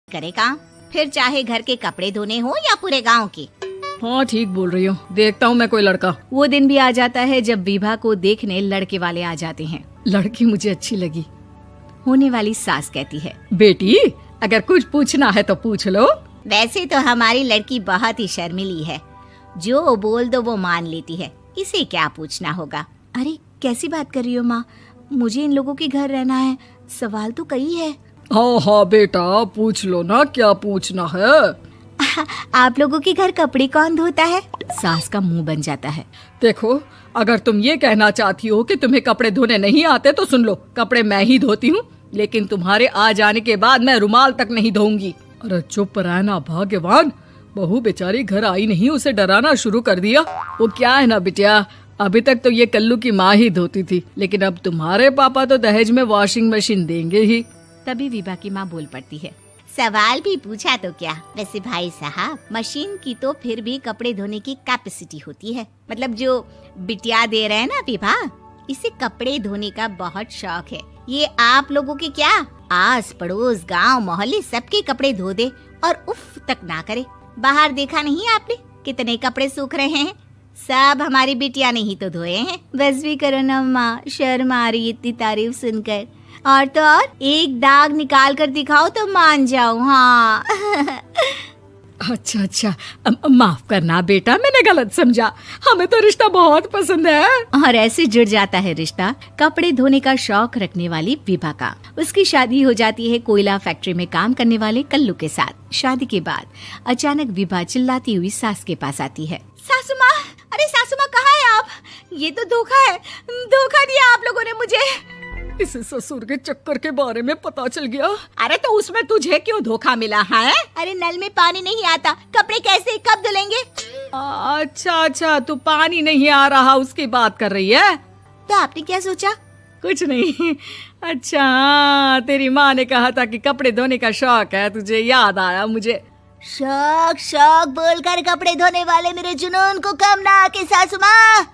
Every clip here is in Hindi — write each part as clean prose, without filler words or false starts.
करे काम, फिर चाहे घर के कपड़े धोने हो या पूरे गांव के। हाँ ठीक बोल रही हूँ, देखता हूँ मैं कोई लड़का। वो दिन भी आ जाता है जब विभा को देखने लड़के वाले आ जाते हैं। लड़की मुझे अच्छी लगी। होने वाली सास कहती है, बेटी अगर कुछ पूछना है तो पूछ लो। वैसे तो हमारी लड़की बहुत ही शर्मीली है, जो बोल दो वो मान लेती है, इसे क्या पूछना होगा। अरे कैसी बात कर रही हो माँ, मुझे इन लोगों के घर रहना है, सवाल तो कई है। हाँ हाँ बेटा पूछ लो ना, क्या पूछना है। आप लोगों के घर कपड़े कौन धोता है? सास का मुंह बन जाता है। देखो अगर तुम ये कहना चाहती हो कि तुम्हें कपड़े धोने नहीं आते तो सुन लो, कपड़े मैं ही धोती हूँ, लेकिन तुम्हारे आ जाने के बाद मैं रुमाल तक नहीं धोऊंगी। अरे चुप रहना भाग्यवान, बहू बेचारी घर आई नहीं, उसे डराना शुरू कर दिया। वो क्या है ना बिटिया, अभी तक तो ये कल्लू की माँ ही धोती थी, लेकिन अब तुम्हारे पापा तो दहेज में वॉशिंग मशीन देंगे ही। तभी विभा की माँ बोल पड़ती है, सवाल भी पूछा तो क्या, वैसे भाई साहब मशीन की तो फिर भी कपड़े धोने की कैपेसिटी होती है। मतलब जो बिटिया दे रहे हैं ना विभा, इसे कपड़े धोने का बहुत शौक है। ये आप लोगों के क्या आस पड़ोस गांव मोहल्ले सबके कपड़े धो दे और उफ तक ना करे। बाहर देखा नहीं आपने कितने कपड़े सूख रहे हैं, सब हमारी बिटिया ने ही तो धोए हैं। बस भी करो ना माँ, शर्म आ रही इतनी तारीफ सुनकर। और तो और एक दाग निकाल कर दिखाओ तो मान जाओ। हाँ अच्छा माफ करना बेटा, मैंने गलत समझा, हमें तो रिश्ता बहुत पसंद है। और ऐसे जुड़ जाता है रिश्ता कपड़े धोने का शौक रखने वाली विभा का। उसकी शादी हो जाती है कोयला फैक्ट्री में काम करने वाले कल्लू के साथ। शादी के बाद अचानक विभा चिल्लाती हुई सास के पास आती है, सासू माँ, अरे सासू माँ कहाँ है आप? ये तो धोखा है, धोखा दिया आप लोगों ने मुझे। इसे ससुर के चक्कर के बारे में पता चल गया। अरे तो उसमें तुझे क्यों धोखा मिला है? अरे नल में पानी नहीं आता, कपड़े कैसे कब धुलेंगे? अच्छा तू पानी नहीं आ रहा उसकी बात कर रही है। तो आपने क्या सोचा? कुछ नहीं। अच्छा तेरी माँ ने कहा था कि कपड़े धोने का शौक है तुझे, याद आया मुझे। शौक बोलकर कपड़े धोने वाले मेरे जुनून को कम ना आके सासू माँ,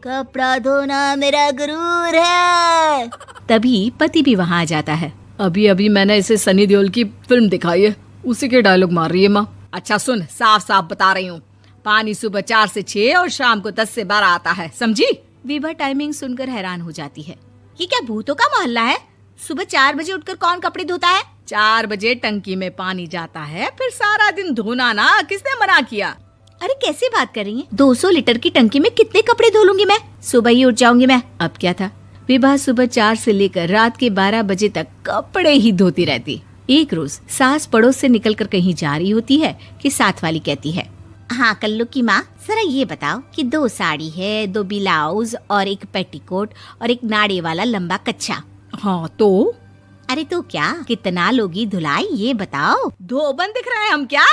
कपड़ा धोना मेरा गुरूर है। तभी पति भी वहाँ आ जाता है। अभी मैंने इसे सनी देओल की फिल्म दिखाई है, उसी के डायलॉग मार रही है माँ। अच्छा सुन, साफ साफ बता रही हूँ, पानी सुबह 4 से 6 और शाम को 10 से 12 आता है, समझी? विभा टाइमिंग सुनकर हैरान हो जाती है। ये क्या भूतों का मोहल्ला है? सुबह 4 बजे उठकर कौन कपड़े धोता है? 4 बजे टंकी में पानी जाता है, फिर सारा दिन धोना ना, किसने मना किया? अरे कैसी बात कर रही हैं? 200 लीटर की टंकी में कितने कपड़े धो लूंगी मैं? सुबह ही उठ जाऊंगी मैं। अब क्या था, विभा सुबह 4 से लेकर रात के 12 बजे तक कपड़े ही धोती रहती। एक रोज सास पड़ोस से निकलकर कहीं जा रही होती है कि साथ वाली कहती है, हाँ कल्लू की माँ, जरा ये बताओ कि 2 साड़ी है, 2 ब्लाउज और एक पेटीकोट और एक नाड़े वाला लंबा कच्छा। हाँ तो? अरे तो क्या, कितना लोगी धुलाई ये बताओ। धोबन दिख रहे हैं हम क्या?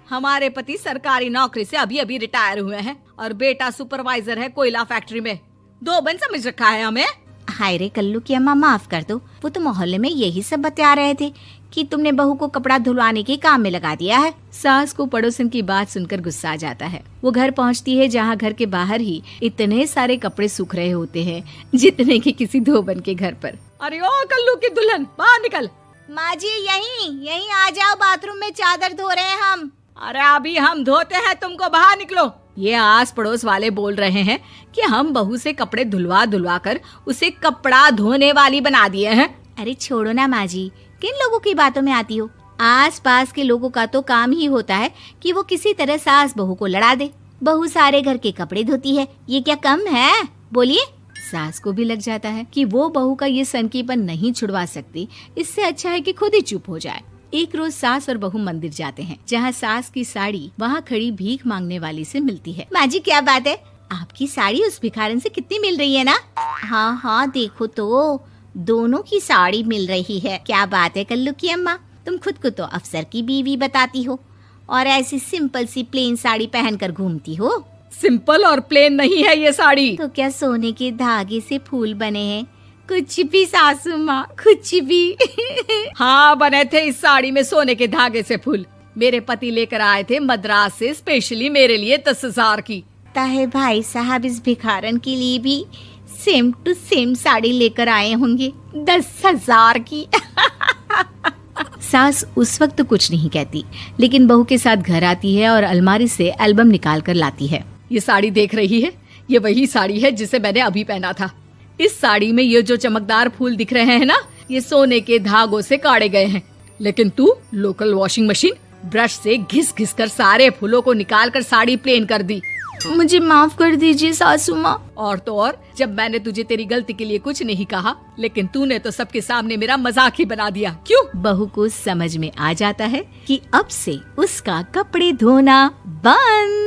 हमारे पति सरकारी नौकरी से अभी रिटायर हुए हैं और बेटा सुपरवाइजर है कोयला फैक्ट्री में। धोबन समझ रखा है हमें? हाय रे कल्लू की अम्मा, माफ कर दो, वो तो मोहल्ले में यही सब बता रहे थे कि तुमने बहू को कपड़ा धुलवाने के काम में लगा दिया है। सास को पड़ोसन की बात सुनकर गुस्सा आ जाता है। वो घर पहुंचती है जहां घर के बाहर ही इतने सारे कपड़े सूख रहे होते हैं जितने कि किसी धोबन के घर पर। अरे ओ कल्लू की दुल्हन, बाहर निकल। माँ जी यहीं आ जाओ, बाथरूम में चादर धो रहे हैं हम। अरे अभी हम धोते हैं, तुमको बाहर निकलो। ये आस पड़ोस वाले बोल रहे हैं कि हम बहू से कपड़े धुलवा कर उसे कपड़ा धोने वाली बना दिए हैं। अरे छोड़ो ना माँ जी, किन लोगों की बातों में आती हो? आस पास के लोगों का तो काम ही होता है कि वो किसी तरह सास बहू को लड़ा दे। बहू सारे घर के कपड़े धोती है, ये क्या कम है? बोलिए। सास को भी लग जाता है कि वो बहू का ये सनकीपन नहीं छुड़वा सकती, इससे अच्छा है कि खुद ही चुप हो जाए। एक रोज सास और बहू मंदिर जाते हैं, जहाँ सास की साड़ी वहाँ खड़ी भीख मांगने वाली से मिलती है। माँ जी क्या बात है, आपकी साड़ी उस भिखारन से कितनी मिल रही है ना? हाँ देखो तो दोनों की साड़ी मिल रही है। क्या बात है कल्लू की अम्मा, तुम खुद को तो अफसर की बीवी बताती हो और ऐसी सिंपल सी प्लेन साड़ी पहनकर घूमती हो। सिंपल और प्लेन नहीं है ये साड़ी। तो क्या सोने के धागे से फूल बने हैं? कुछ भी सासू माँ, कुछ भी। हाँ बने थे इस साड़ी में सोने के धागे से फूल। मेरे पति लेकर आए थे मद्रास से स्पेशली मेरे लिए 10,000 की। ताहे भाई साहब इस भिखारन के लिए भी सेम टू सेम साड़ी लेकर आए होंगे 10,000 की। सास उस वक्त तो कुछ नहीं कहती, लेकिन बहू के साथ घर आती है और अलमारी से एल्बम निकाल कर लाती है। ये साड़ी देख रही है, ये वही साड़ी है जिसे मैंने अभी पहना था। इस साड़ी में ये जो चमकदार फूल दिख रहे हैं ना, ये सोने के धागों से काढ़े गए हैं। लेकिन तू लोकल वॉशिंग मशीन ब्रश से घिस घिस कर सारे फूलों को निकाल कर साड़ी प्लेन कर दी। मुझे माफ कर दीजिए सासू माँ। और तो और, जब मैंने तुझे तेरी गलती के लिए कुछ नहीं कहा, लेकिन तूने तो सबके सामने मेरा मजाक ही बना दिया। क्यों? बहू को समझ में आ जाता है कि अब से उसका कपड़े धोना बंद।